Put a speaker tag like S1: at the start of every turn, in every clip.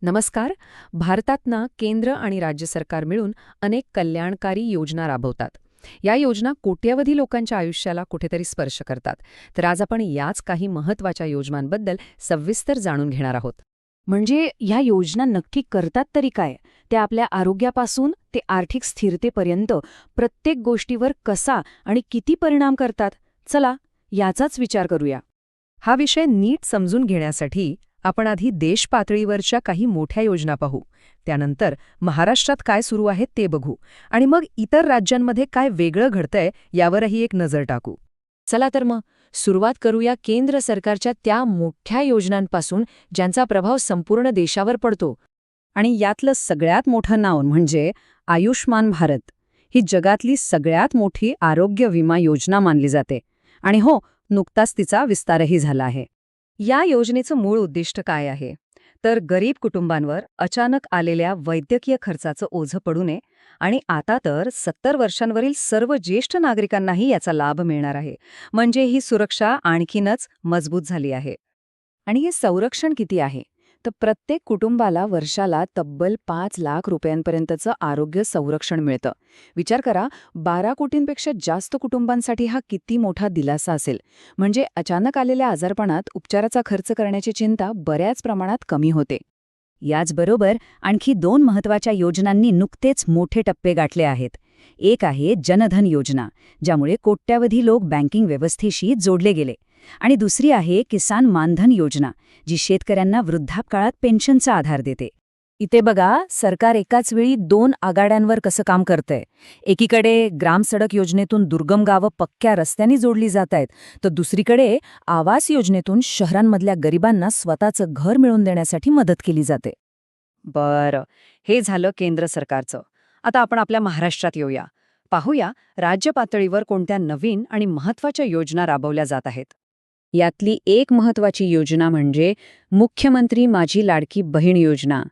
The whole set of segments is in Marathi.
S1: नमस्कार. भारतात ना केंद्र आणि राज्य सरकार मिळून अनेक कल्याणकारी योजना राबवतात. या योजना कोट्यवधी लोकांच्या आयुष्याला कुठेतरी स्पर्श करतात. तर आज आपण याच काही महत्त्वाच्या योजनांबद्दल सविस्तर जाणून घेणार आहोत.
S2: म्हणजे ह्या योजना नक्की करतात तरी काय? त्या आपल्या आरोग्यापासून ते आर्थिक स्थिरतेपर्यंत प्रत्येक गोष्टीवर कसा आणि किती परिणाम करतात? चला, याचाच विचार करूया.
S1: हा विषय नीट समजून घेण्यासाठी आपण आधी देश पातळीवरच्या काही मोठ्या योजना पाहू. त्यानंतर महाराष्ट्रात काय सुरू आहे ते बघू आणि मग इतर राज्यांमध्ये काय वेगळं घडतंय यावरही एक नजर टाकू.
S2: चला तर मग सुरुवात करूया केंद्र सरकारच्या त्या मोठ्या योजनांपासून ज्यांचा प्रभाव संपूर्ण देशावर पडतो. आणि यातलं सगळ्यात मोठं नाव म्हणजे आयुष्मान भारत. ही जगातली सगळ्यात मोठी आरोग्य विमा योजना मानली जाते. आणि हो, नुकताच तिचा विस्तारही झाला आहे.
S1: या योजनेचं मूळ उद्दिष्ट काय आहे? तर गरीब कुटुंबांवर अचानक आलेल्या वैद्यकीय खर्चाचं ओझं पडू नये आणि आता तर 70 वर्षांवरील सर्व ज्येष्ठ नागरिकांनाही याचा लाभ मिळणार आहे. म्हणजे ही सुरक्षा आणखीनच मजबूत झाली आहे.
S2: आणि हे संरक्षण किती आहे? तर प्रत्येक कुटुंबाला वर्षाला तब्बल 5 लाख रुपयांपर्यंतचं आरोग्य संरक्षण मिळतं. विचार करा, 12 कोटींपेक्षा जास्त कुटुंबांसाठी हा किती मोठा दिलासा असेल. म्हणजे अचानक आलेल्या आजारपणात उपचाराचा खर्च करण्याची चिंता बऱ्याच प्रमाणात कमी होते. याचबरोबर आणखी 2 महत्त्वाच्या योजनांनी नुकतेच मोठे टप्पे गाठले आहेत. एक आहे जनधन योजना, ज्यामुळे कोट्यावधी लोक बँकिंग व्यवस्थेशी जोडले गेले. आणि दुसरी आहे किसान मानधन योजना, जी शेतकऱ्यांना वृद्धापकाळात पेन्शनचा आधार देते. इथे बघा, सरकार एकाच वेळी 2 आघाड्यांवर कसं काम करतंय. एकीकडे ग्रामसडक योजनेतून दुर्गम गावं पक्क्या रस्त्यांनी जोडली जात आहेत, तर दुसरीकडे आवास योजनेतून शहरांमधल्या गरिबांना स्वतःचं घर मिळवून देण्यासाठी मदत केली जाते.
S1: बरं, हे झालं केंद्र सरकारचं. आता आपण आपल्या महाराष्ट्रात येऊया. पाहूया राज्य पातळीवर कोणत्या नवीन आणि महत्त्वाच्या योजना राबवल्या जात आहेत.
S2: यातली एक महत्त्वाची योजना म्हणजे मुख्यमंत्री माझी लाडकी बहीण योजना.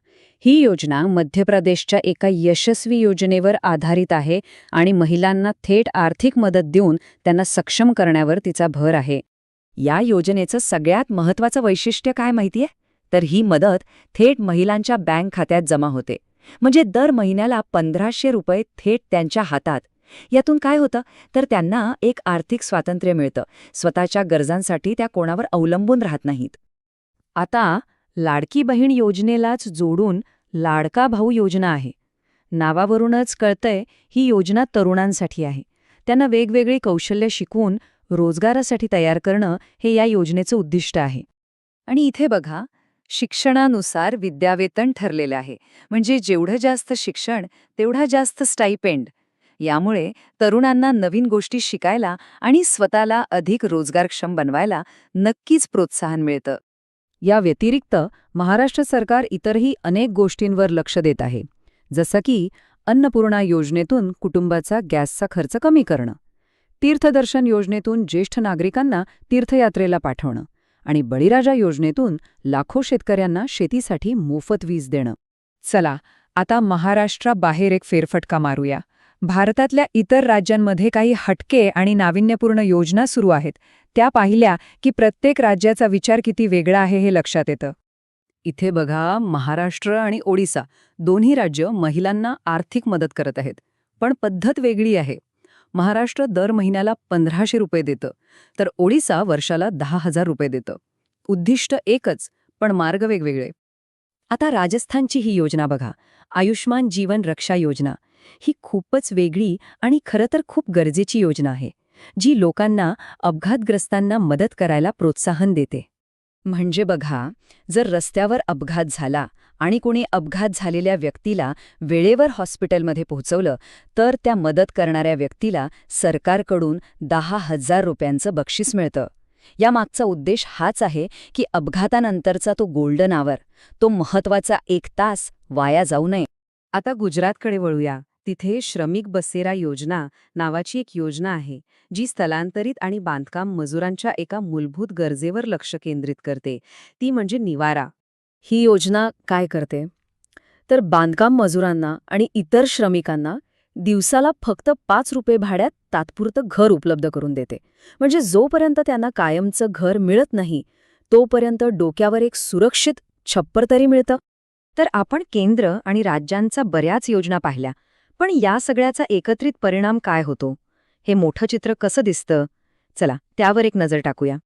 S2: ही योजना मध्य प्रदेशच्या एका यशस्वी योजनेवर आधारित आहे आणि महिलांना थेट आर्थिक मदत देऊन त्यांना सक्षम करण्यावर तिचा भर आहे.
S1: या योजनेचं सगळ्यात महत्त्वाचं वैशिष्ट्य काय माहितीये? तर ही मदत थेट महिलांच्या बँक खात्यात जमा होते. म्हणजे दर महिन्याला 1500 रुपये थेट त्यांच्या हातात. यातून काय होतं तर त्यांना एक आर्थिक स्वातंत्र्य मिळतं. स्वतःच्या गरजांसाठी त्या कोणावर अवलंबून राहत नाहीत. आता लाडकी बहीण योजनेलाच जोडून लाडका भाऊ योजना आहे. नावावरूनच कळतंय ही योजना तरुणांसाठी आहे. त्यांना वेगवेगळी कौशल्य शिकवून रोजगारासाठी तयार करणं हे या योजनेचं उद्दिष्ट आहे. आणि इथे बघा, शिक्षणानुसार विद्यावेतन ठरलेलं आहे. म्हणजे जेवढं जास्त शिक्षण तेवढा जास्त स्टायपेंड. यामुळे तरुणांना नवीन गोष्टी शिकायला आणि स्वतःला अधिक रोजगारक्षम बनवायला नक्कीच प्रोत्साहन मिळतं. या व्यतिरिक्त महाराष्ट्र सरकार इतरही अनेक गोष्टींवर लक्ष देत आहे. जसं की अन्नपूर्णा योजनेतून कुटुंबाचा गॅसचा खर्च कमी करणं, तीर्थदर्शन योजनेतून ज्येष्ठ नागरिकांना तीर्थयात्रेला पाठवणं आणि बळीराजा योजनेतून लाखो शेतकऱ्यांना शेतीसाठी मोफत वीज देणं. चला, आता महाराष्ट्राबाहेर एक फेरफटका मारूया. भारतातल्या इतर राज्यांमध्ये काही हटके आणि नाविन्यपूर्ण योजना सुरू आहेत. त्या पाहिल्या की प्रत्येक राज्याचा विचार किती वेगळा आहे हे लक्षात येतं. इथे बघा, महाराष्ट्र आणि ओडिसा दोन्ही राज्य महिलांना आर्थिक मदत करत आहेत. पण पद्धत वेगळी आहे. महाराष्ट्र दर महिन्याला 1500 रुपये देतं, तर ओडिसा वर्षाला 10,000 रुपये देतं. उद्दिष्ट एकच, पण मार्ग वेगवेगळे. आता राजस्थानची ही योजना बघा, आयुष्मान जीवन रक्षा योजना. ही खूपच वेगळी आणि खरं तर खूप गरजेची योजना आहे, जी लोकांना अपघातग्रस्तांना मदत करायला प्रोत्साहन देते. म्हणजे बघा, जर रस्त्यावर अपघात झाला आणि कोणी अपघात झालेल्या व्यक्तीला वेळेवर हॉस्पिटलमध्ये पोहोचवलं, तर त्या मदत करणाऱ्या व्यक्तीला सरकारकडून 10,000 रुपयांचं बक्षीस मिळतं. यामागचा उद्देश हाच आहे की अपघातानंतरचा तो गोल्डन आवर, तो महत्त्वाचा 1 तास वाया जाऊ नये. आता गुजरातकडे वळूया. तिथे श्रमिक बसेरा योजना नावाची एक योजना आहे, जी स्थलांतरित आणि बांधकाम मजुरांच्या एका मूलभूत गरजेवर लक्ष केंद्रित करते. ती म्हणजे निवारा. ही योजना काय करते? तर बांधकाम मजुरांना आणि इतर श्रमिकांना दिवसाला फक्त 5 रुपये भाड्यात तात्पुरतं घर उपलब्ध करून देते. म्हणजे जोपर्यंत त्यांना कायमचं घर मिळत नाही, तोपर्यंत डोक्यावर एक सुरक्षित छप्पर तरी मिळतं. तर आपण केंद्र आणि राज्यांचा बऱ्याच योजना पाहिल्या, पण या सगळ्याचा एकत्रित परिणाम काय होतो? हे मोठं चित्र कसं दिसतं? चला, त्यावर एक नजर टाकूया.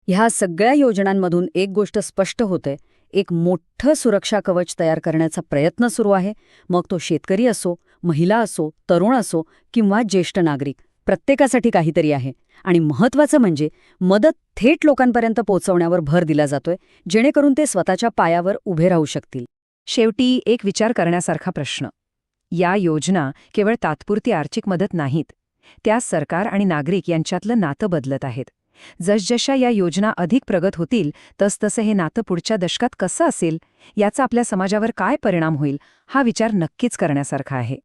S3: ह्या सगळ्या योजनांमधून एक गोष्ट स्पष्ट होते, एक मोठं सुरक्षा कवच तयार करण्याचा प्रयत्न सुरू आहे. मग तो शेतकरी असो, महिला असो, तरुण असो किंवा ज्येष्ठ नागरिक, प्रत्येकासाठी काहीतरी आहे. आणि महत्त्वाचं म्हणजे मदत थेट लोकांपर्यंत पोहोचवण्यावर भर दिला जातोय, जेणेकरून ते स्वतःच्या पायावर उभे राहू शकतील.
S1: शेवटी एक विचार करण्यासारखा प्रश्न. या योजना केवळ तात्पुरती आर्थिक मदत नाहीत. त्या सरकार आणि नागरिक यांच्यातलं नातं बदलत आहेत. जसजशा या योजना अधिक प्रगत होतील, तसतसं हे नातं पुढच्या दशकात कसं असेल, याचा आपल्या समाजावर काय परिणाम होईल, हा विचार नक्कीच करण्यासारखा आहे.